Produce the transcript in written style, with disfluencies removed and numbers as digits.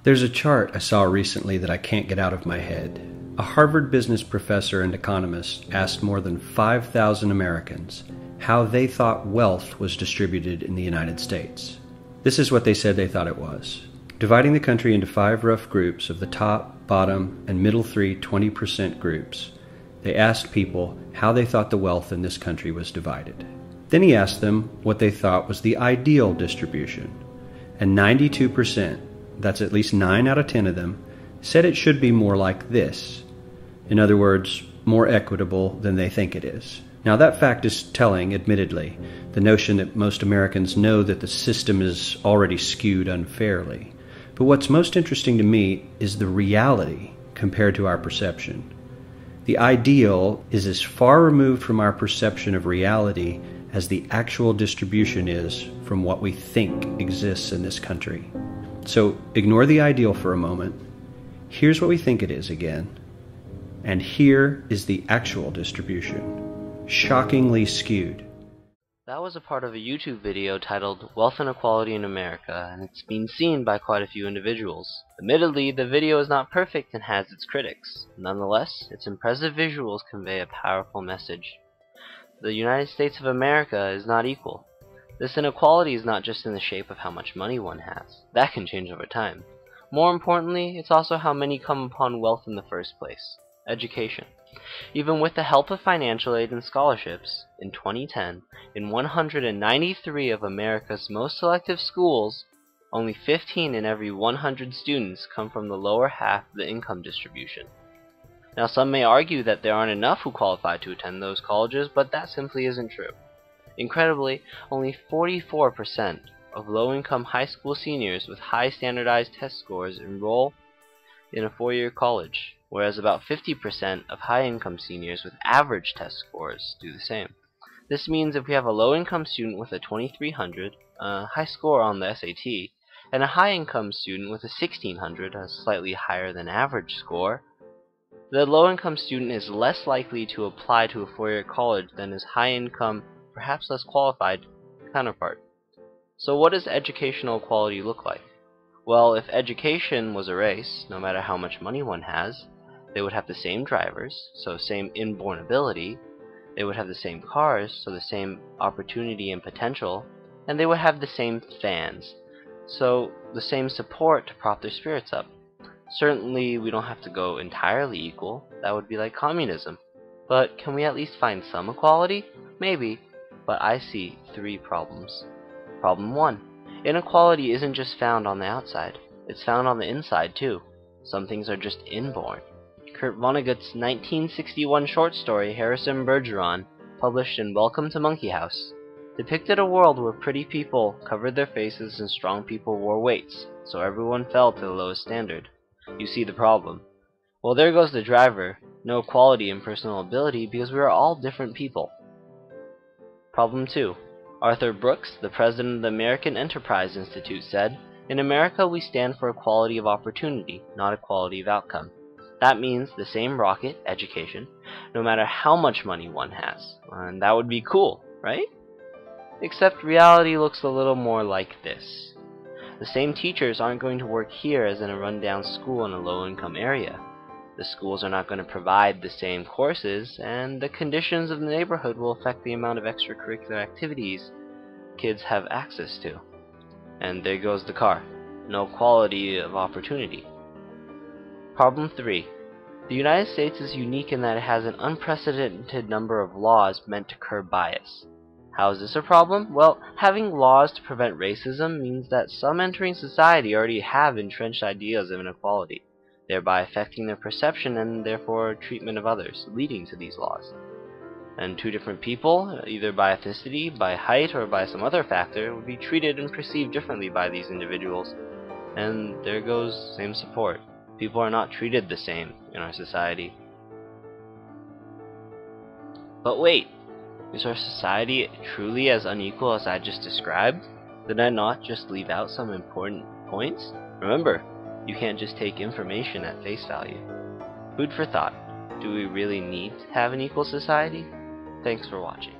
There's a chart I saw recently that I can't get out of my head. A Harvard business professor and economist asked more than 5,000 Americans how they thought wealth was distributed in the United States. This is what they said they thought it was. Dividing the country into 5 rough groups of the top, bottom, and middle 3 20% groups, they asked people how they thought the wealth in this country was divided. Then he asked them what they thought was the ideal distribution. And 92%, that's at least 9 out of 10 of them, said it should be more like this. In other words, more equitable than they think it is. Now that fact is telling, admittedly, the notion that most Americans know that the system is already skewed unfairly. But what's most interesting to me is the reality compared to our perception. The ideal is as far removed from our perception of reality as the actual distribution is from what we think exists in this country. So ignore the ideal for a moment. Here's what we think it is again. And here is the actual distribution. Shockingly skewed. That was a part of a YouTube video titled Wealth Inequality in America, and it's been seen by quite a few individuals. Admittedly, the video is not perfect and has its critics. Nonetheless, its impressive visuals convey a powerful message. The United States of America is not equal. This inequality is not just in the shape of how much money one has. That can change over time. More importantly, it's also how many come upon wealth in the first place. Education. Even with the help of financial aid and scholarships, in 2010, in 193 of America's most selective schools, only 15 in every 100 students come from the lower half of the income distribution. Now some may argue that there aren't enough who qualify to attend those colleges, but that simply isn't true. Incredibly, only 44% of low-income high school seniors with high standardized test scores enroll in a 4-year college, whereas about 50% of high-income seniors with average test scores do the same. This means if we have a low-income student with a 2300, a high score on the SAT, and a high-income student with a 1600, a slightly higher than average score, the low-income student is less likely to apply to a 4-year college than his high-income, perhaps less qualified, counterpart. So what does educational equality look like? Well, if education was a race, no matter how much money one has, they would have the same drivers, so same inborn ability, they would have the same cars, so the same opportunity and potential, and they would have the same fans, so the same support to prop their spirits up. Certainly we don't have to go entirely equal, that would be like communism. But can we at least find some equality? Maybe, but I see 3 problems. Problem 1. Inequality isn't just found on the outside, it's found on the inside too. Some things are just inborn. Kurt Vonnegut's 1961 short story Harrison Bergeron, published in Welcome to Monkey House, depicted a world where pretty people covered their faces and strong people wore weights, so everyone fell to the lowest standard. You see the problem. Well, there goes the driver. No equality in personal ability because we are all different people. Problem 2. Arthur Brooks, the president of the American Enterprise Institute, said, "In America we stand for equality of opportunity, not equality of outcome." That means the same rocket, education, no matter how much money one has. And that would be cool, right? Except reality looks a little more like this. The same teachers aren't going to work here as in a rundown school in a low-income area. The schools are not going to provide the same courses, and the conditions of the neighborhood will affect the amount of extracurricular activities kids have access to. And there goes the car. No equality of opportunity. Problem 3. The United States is unique in that it has an unprecedented number of laws meant to curb bias. How is this a problem? Well, having laws to prevent racism means that some entering society already have entrenched ideas of inequality, thereby affecting their perception and therefore treatment of others, leading to these laws. And 2 different people, either by ethnicity, by height, or by some other factor, would be treated and perceived differently by these individuals. And there goes same support. People are not treated the same in our society. But wait, is our society truly as unequal as I just described? Did I not just leave out some important points? Remember, you can't just take information at face value. Food for thought. Do we really need to have an equal society? Thanks for watching.